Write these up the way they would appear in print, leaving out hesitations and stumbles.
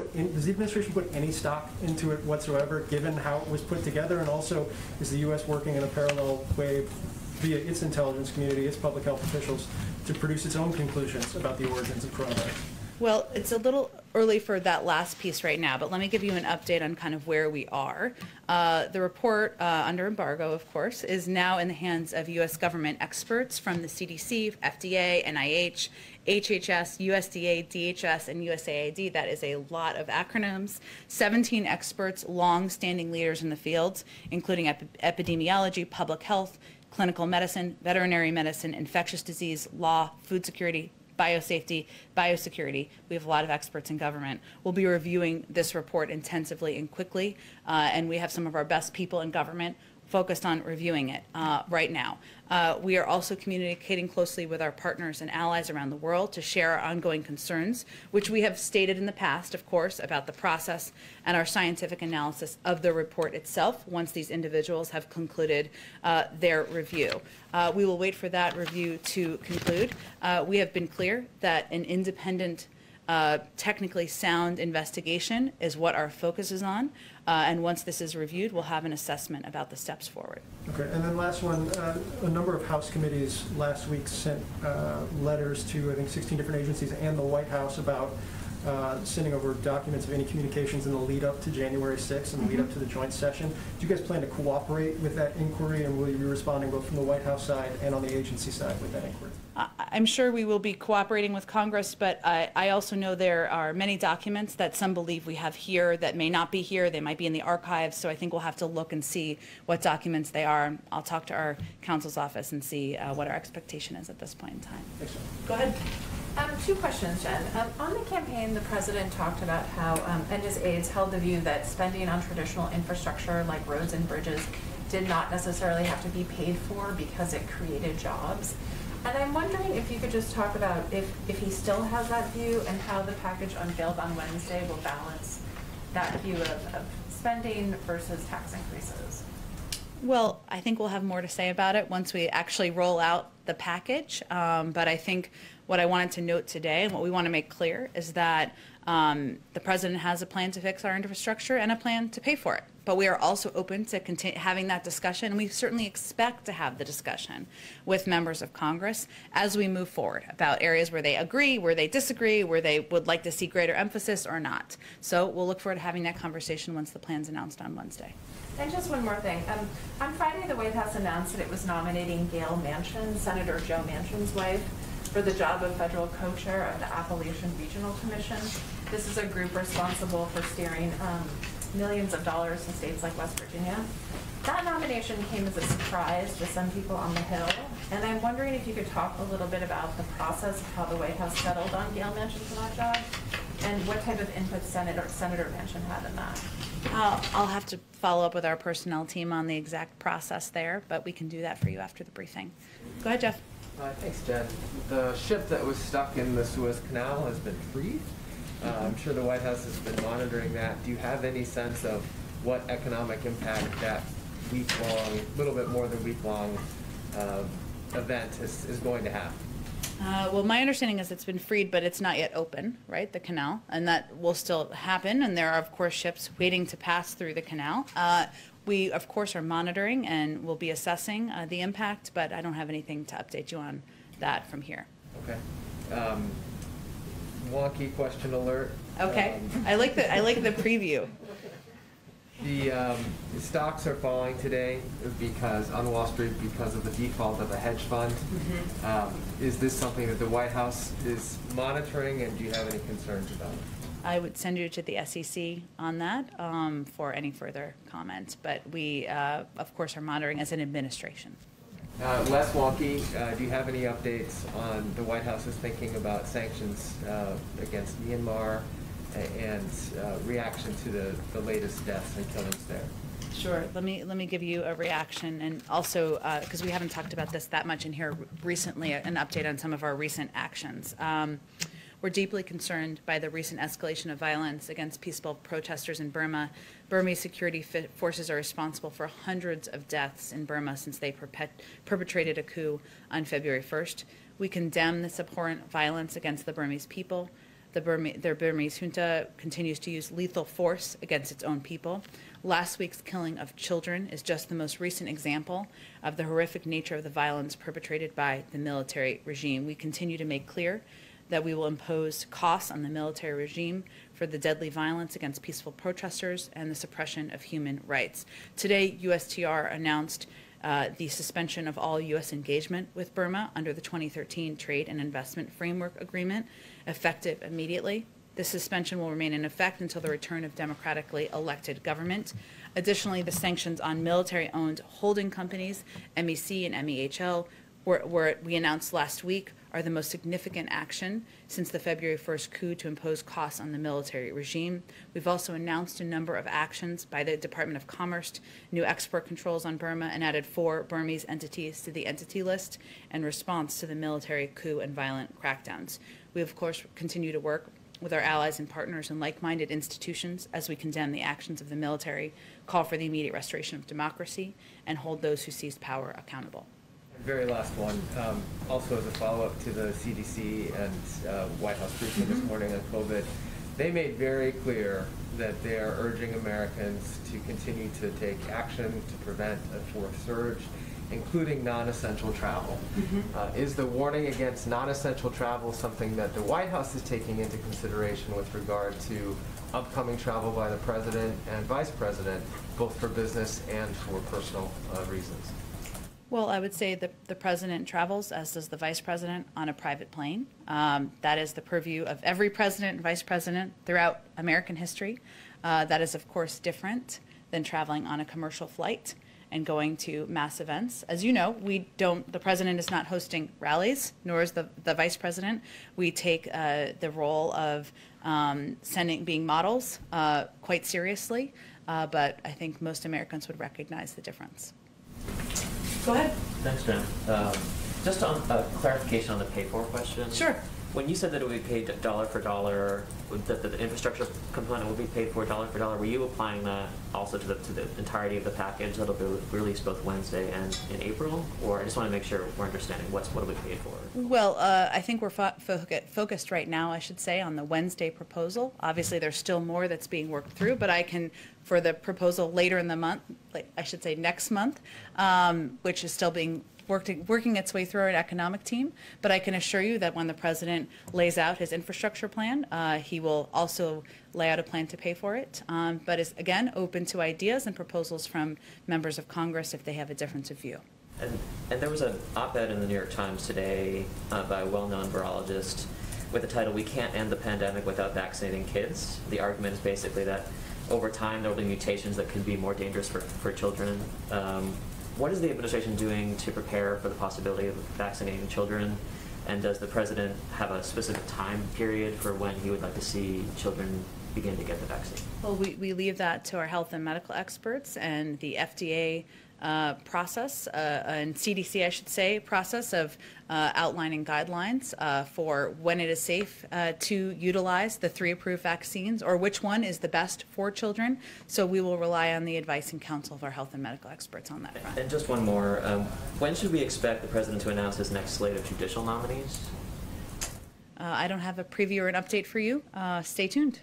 Does the administration put any stock into it whatsoever, given how it was put together? And also, is the U.S. working in a parallel way via its intelligence community, its public health officials, to produce its own conclusions about the origins of coronavirus? Well, it's a little early for that last piece right now, but let me give you an update on kind of where we are. The report, under embargo, of course, is now in the hands of U.S. government experts from the CDC, FDA, NIH, HHS, USDA, DHS, and USAID. That is a lot of acronyms. 17 experts, long-standing leaders in the fields, including epidemiology, public health, clinical medicine, veterinary medicine, infectious disease, law, food security, biosafety, biosecurity. We have a lot of experts in government. We'll be reviewing this report intensively and quickly, and we have some of our best people in government focused on reviewing it right now. We are also communicating closely with our partners and allies around the world to share our ongoing concerns, which we have stated in the past, of course, about the process and our scientific analysis of the report itself once these individuals have concluded their review. We will wait for that review to conclude. We have been clear that an independent technically sound investigation is what our focus is on, and once this is reviewed, we'll have an assessment about the steps forward. Okay, and then last one, a number of House committees last week sent letters to, I think, 16 different agencies and the White House about sending over documents of any communications in the lead up to January 6th and the lead up to the joint session. Do you guys plan to cooperate with that inquiry, and will you be responding both from the White House side and on the agency side with that inquiry? I'm sure we will be cooperating with Congress, but I also know there are many documents that some believe we have here that may not be here. They might be in the archives, so I think we'll have to look and see what documents they are. I'll talk to our counsel's office and see what our expectation is at this point in time. Thanks. Go ahead. Two questions, Jen. On the campaign, the president talked about how, and his aides held the view that spending on traditional infrastructure like roads and bridges did not necessarily have to be paid for because it created jobs. And I'm wondering if you could just talk about if he still has that view and how the package unveiled on Wednesday will balance that view of spending versus tax increases. Well, I think we'll have more to say about it once we actually roll out the package. But I think what I wanted to note today and what we want to make clear is that the president has a plan to fix our infrastructure and a plan to pay for it. But we are also open to having that discussion, and we certainly expect to have the discussion with members of Congress as we move forward about areas where they agree, where they disagree, where they would like to see greater emphasis or not. So we'll look forward to having that conversation once the plan's announced on Wednesday. And just one more thing. On Friday, the White House announced that it was nominating Gail Manchin, Senator Joe Manchin's wife, for the job of federal co-chair of the Appalachian Regional Commission. This is a group responsible for steering millions of dollars in states like West Virginia. That nomination came as a surprise to some people on the Hill, and I'm wondering if you could talk a little bit about the process of how the White House settled on Gail Manchin for that job, and what type of input Senator Manchin had in that. I'll have to follow up with our personnel team on the exact process there, but we can do that for you after the briefing. Go ahead, Jeff. Thanks, Jen. The ship that was stuck in the Suez Canal has been freed. I'm sure the White House has been monitoring that. Do you have any sense of what economic impact that week-long, little bit more than week-long event is going to have? Well, my understanding is it's been freed, but it's not yet open, right, the canal, and that will still happen, and there are, of course, ships waiting to pass through the canal. We, of course, are monitoring and will be assessing the impact, but I don't have anything to update you on that from here. Okay. Wonky question alert. Okay. I like the preview. The stocks are falling today because on Wall Street because of the default of a hedge fund. Is this something that the White House is monitoring, and do you have any concerns about it? I would send you to the SEC on that for any further comments, but we, of course, are monitoring as an administration. Less wonky, do you have any updates on the White House's thinking about sanctions against Myanmar and reaction to the latest deaths and killings there? Sure. Let me give you a reaction, and also because we haven't talked about this that much in here recently, an update on some of our recent actions. We're deeply concerned by the recent escalation of violence against peaceful protesters in Burma. Burmese security forces are responsible for hundreds of deaths in Burma since they perpetrated a coup on February 1st. We condemn this abhorrent violence against the Burmese people. Their Burmese junta continues to use lethal force against its own people. Last week's killing of children is just the most recent example of the horrific nature of the violence perpetrated by the military regime. We continue to make clear that we will impose costs on the military regime for the deadly violence against peaceful protesters and the suppression of human rights. Today, USTR announced the suspension of all U.S. engagement with Burma under the 2013 Trade and Investment Framework Agreement, effective immediately. This suspension will remain in effect until the return of democratically elected government. Additionally, the sanctions on military-owned holding companies, MEC and MEHL, we announced last week, are the most significant action since the February 1st coup to impose costs on the military regime. We've also announced a number of actions by the Department of Commerce, new export controls on Burma, and added 4 Burmese entities to the entity list in response to the military coup and violent crackdowns. We, of course, continue to work with our allies and partners and like-minded institutions as we condemn the actions of the military, call for the immediate restoration of democracy, and hold those who seized power accountable. Very last one, also as a follow-up to the CDC and White House briefing this morning on COVID, they made very clear that they are urging Americans to continue to take action to prevent a fourth surge, including non-essential travel. Is the warning against non-essential travel something that the White House is taking into consideration with regard to upcoming travel by the President and Vice President, both for business and for personal reasons? Well, I would say the President travels, as does the Vice President, on a private plane. That is the purview of every President and Vice President throughout American history. That is, of course, different than traveling on a commercial flight and going to mass events. As you know, the President is not hosting rallies, nor is the Vice President. We take the role of being models quite seriously, but I think most Americans would recognize the difference. Go ahead. Thanks, Jen. Just on clarification on the pay-for question. Sure. When you said that it would be paid dollar for dollar, that the infrastructure component will be paid for dollar, were you applying that also to the entirety of the package that'll be released both Wednesday and in April? Or I just want to make sure we're understanding what will be paid for. Well, I think we're focused right now, I should say, on the Wednesday proposal. Obviously, there's still more that's being worked through, but I can, for the proposal later in the month, I should say next month, which is still being working its way through our economic team, but I can assure you that when the President lays out his infrastructure plan, he will also lay out a plan to pay for it, but is, again, open to ideas and proposals from members of Congress if they have a difference of view. And there was an op-ed in the New York Times today by a well-known virologist with the title, "We Can't End the Pandemic Without Vaccinating Kids." The argument is basically that over time there will be mutations that could be more dangerous for children. What is the administration doing to prepare for the possibility of vaccinating children? And does the President have a specific time period for when he would like to see children begin to get the vaccine? Well, we leave that to our health and medical experts and the FDA process, and CDC, I should say, process of outlining guidelines for when it is safe to utilize the 3 approved vaccines, or which one is the best for children. So we will rely on the advice and counsel of our health and medical experts on that front. And just one more. When should we expect the President to announce his next slate of judicial nominees? I don't have a preview or an update for you. Stay tuned.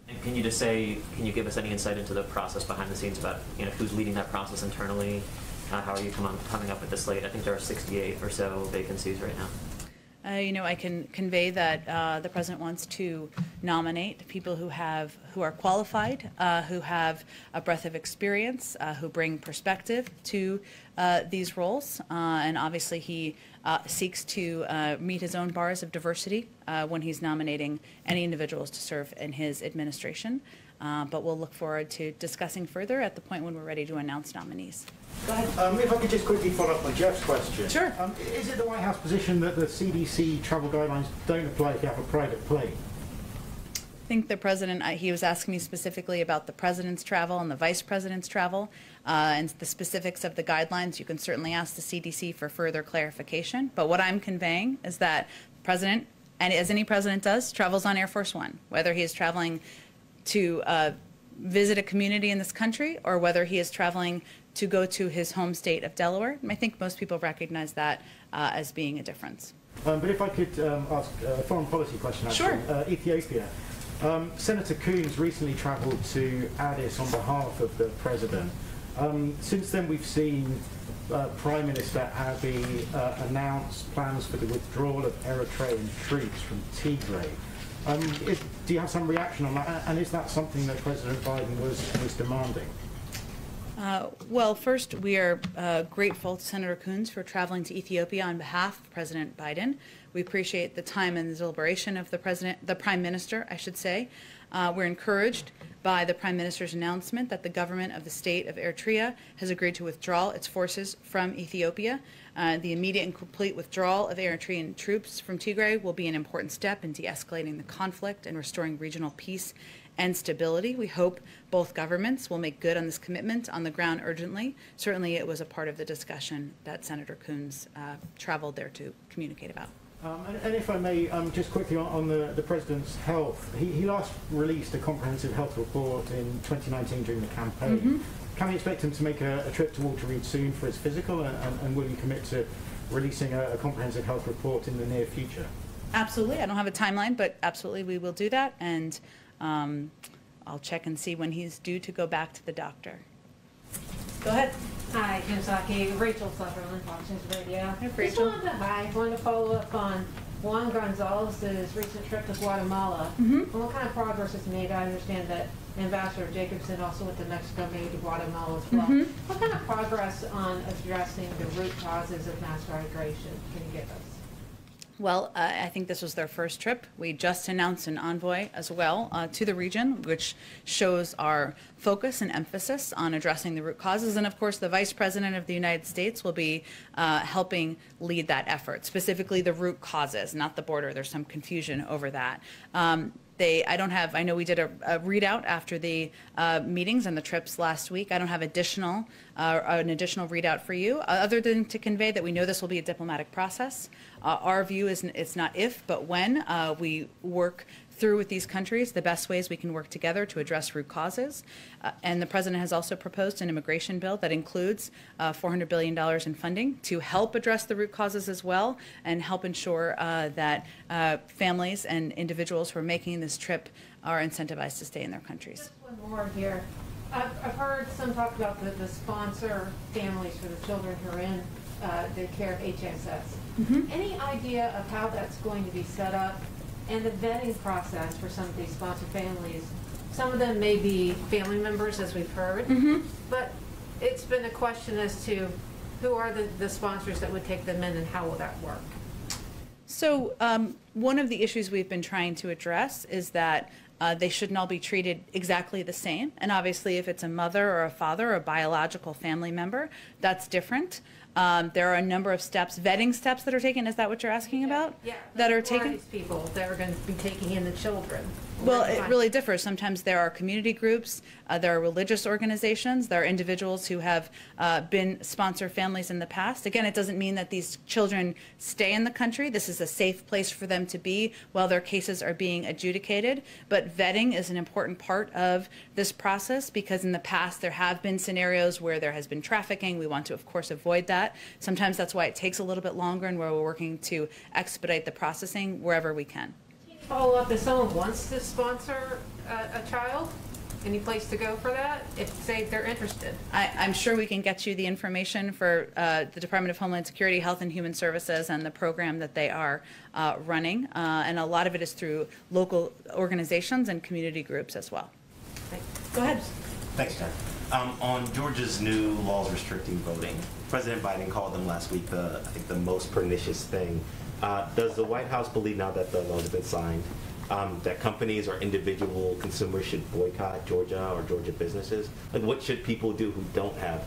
And can you just say, can you give us any insight into the process behind the scenes about, who's leading that process internally? How are you coming up with the slate? I think there are 68 or so vacancies right now. I can convey that the President wants to nominate people who are qualified, who have a breadth of experience, who bring perspective to these roles, and obviously he seeks to meet his own bars of diversity when he's nominating any individuals to serve in his administration. But we'll look forward to discussing further at the point when we're ready to announce nominees. Go ahead. If I could just quickly follow up on Jeff's question. Sure. Is it the White House position that the CDC travel guidelines don't apply if you have a private plane? I think the President, he was asking me specifically about the President's travel and the Vice President's travel, and the specifics of the guidelines. You can certainly ask the CDC for further clarification. But what I'm conveying is that the President, and as any President does, travels on Air Force One, whether he is traveling to visit a community in this country or whether he is traveling to go to his home state of Delaware. And I think most people recognize that as being a difference. But if I could ask a foreign policy question, actually. Sure. Ethiopia. Senator Coons recently travelled to Addis on behalf of the president. Since then, we've seen Prime Minister Abiy announce plans for the withdrawal of Eritrean troops from Tigray. Do you have some reaction on that? And is that something that President Biden was demanding? Well, first, we are grateful to Senator Coons for traveling to Ethiopia on behalf of President Biden. We appreciate the time and the deliberation of the Prime Minister, I should say. We're encouraged by the Prime Minister's announcement that the government of the state of Eritrea has agreed to withdraw its forces from Ethiopia. The immediate and complete withdrawal of Eritrean troops from Tigray will be an important step in de-escalating the conflict and restoring regional peace and stability. We hope both governments will make good on this commitment on the ground urgently. Certainly it was a part of the discussion that Senator Coons traveled there to communicate about. And if I may, just quickly on the President's health, he last released a comprehensive health report in 2019 during the campaign. Mm-hmm. Can we expect him to make a trip to Walter Reed soon for his physical, and will you commit to releasing a comprehensive health report in the near future? Absolutely. I don't have a timeline, but absolutely we will do that, and I'll check and see when he's due to go back to the doctor. Go ahead. Hi, Psaki. Rachel Sutherland, Fox News Radio. Hi, Rachel. Just wanted to follow up on Juan Gonzalez's recent trip to Guatemala. Mm-hmm. And what kind of progress is made? I understand that Ambassador Jacobson also went to Mexico, maybe to Guatemala as well. Mm-hmm. What kind of progress on addressing the root causes of mass migration can you give us? Well, I think this was their first trip. We just announced an envoy as well to the region, which shows our focus and emphasis on addressing the root causes. And of course, the Vice President of the United States will be helping lead that effort, specifically the root causes, not the border. There's some confusion over that. I know we did a readout after the meetings and the trips last week. I don't have an additional readout for you, other than to convey that we know this will be a diplomatic process. Our view is it's not if, but when we work through with these countries, the best ways we can work together to address root causes. And the President has also proposed an immigration bill that includes $400 billion in funding to help address the root causes as well, and help ensure that families and individuals who are making this trip are incentivized to stay in their countries. Just one more here. I've heard some talk about the sponsor families for the children who are in the care of HSS. Mm-hmm. Any idea of how that's going to be set up? And the vetting process for some of these sponsor families, some of them may be family members, as we've heard, Mm-hmm. but it's been a question as to who are the sponsors that would take them in and how will that work? So one of the issues we've been trying to address is that they shouldn't all be treated exactly the same. And obviously, if it's a mother or a father or a biological family member, that's different. There are a number of steps, vetting steps that are taken. Is that what you're asking about? Yeah. That are Who taken? these people that are going to be taking in the children? Well, it really differs. Sometimes there are community groups, there are religious organizations, there are individuals who have been sponsor families in the past. Again, it doesn't mean that these children stay in the country. This is a safe place for them to be while their cases are being adjudicated. But vetting is an important part of this process, because in the past there have been scenarios where there has been trafficking. We want to, of course, avoid that. Sometimes that's why it takes a little bit longer, and where we're working to expedite the processing wherever we can. Follow up, if someone wants to sponsor a child, any place to go for that, if say they're interested? I'm sure we can get you the information for the Department of Homeland Security, Health and Human Services, and the program that they are running. And a lot of it is through local organizations and community groups as well. Go ahead. Thanks, Jen. On Georgia's new laws restricting voting, President Biden called them last week I think the most pernicious thing. Does the White House believe, now that the laws have been signed, that companies or individual consumers should boycott Georgia or Georgia businesses? Like, what should people do who don't have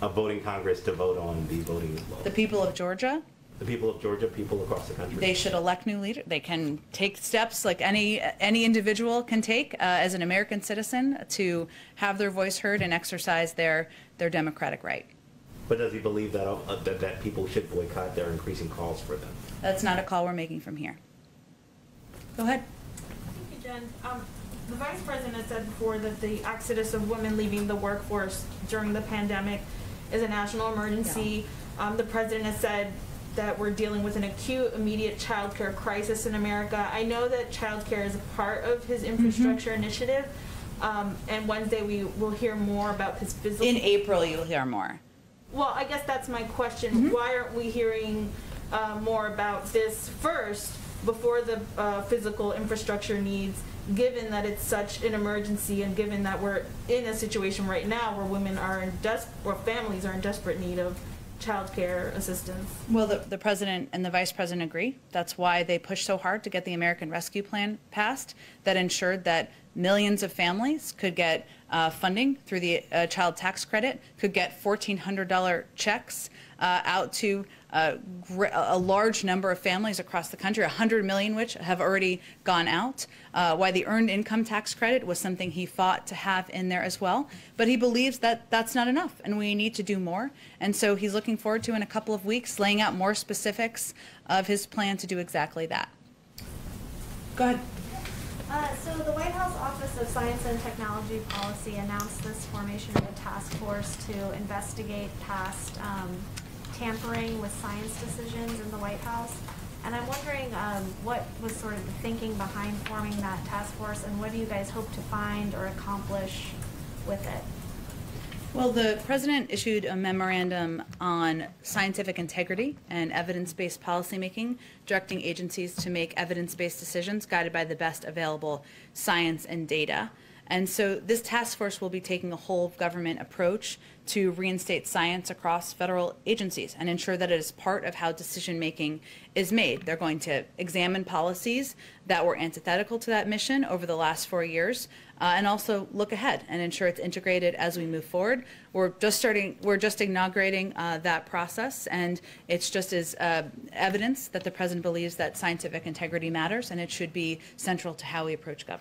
a voting Congress to vote on the voting laws? The people of Georgia? The people of Georgia, people across the country. They should elect new leaders. They can take steps like any individual can take as an American citizen to have their voice heard and exercise their democratic right. But does he believe that people should boycott their increasing calls for them? That's not a call we're making from here. Go ahead. Thank you, Jen. The Vice President said before that the exodus of women leaving the workforce during the pandemic is a national emergency. The President has said that we're dealing with an acute, immediate childcare crisis in America. I know that childcare is a part of his infrastructure initiative, and Wednesday we will hear more about his physical. In April, you'll hear more. Well, I guess that's my question. Why aren't we hearing more about this first before the physical infrastructure needs, given that it's such an emergency and given that we're in a situation right now where women are where families are in desperate need of child care assistance? Well, the president and the vice president agree. That's why they pushed so hard to get the American Rescue Plan passed that ensured that millions of families could get funding through the child tax credit, could get $1,400 checks out to a large number of families across the country, 100 million which have already gone out. Why the earned income tax credit was something he fought to have in there as well. But he believes that that's not enough and we need to do more. And so he's looking forward to, in a couple of weeks, laying out more specifics of his plan to do exactly that. Go ahead. So the White House Office of Science and Technology Policy announced this formation of a task force to investigate past tampering with science decisions in the White House. And I'm wondering what was sort of the thinking behind forming that task force, and what do you guys hope to find or accomplish with it? Well, the president issued a memorandum on scientific integrity and evidence-based policymaking, directing agencies to make evidence-based decisions guided by the best available science and data. And so this task force will be taking a whole of government approach to reinstate science across federal agencies and ensure that it is part of how decision-making is made. They're going to examine policies that were antithetical to that mission over the last 4 years, and also look ahead and ensure it's integrated as we move forward. We're just inaugurating that process, and it's just as evidence that the president believes that scientific integrity matters, and it should be central to how we approach government.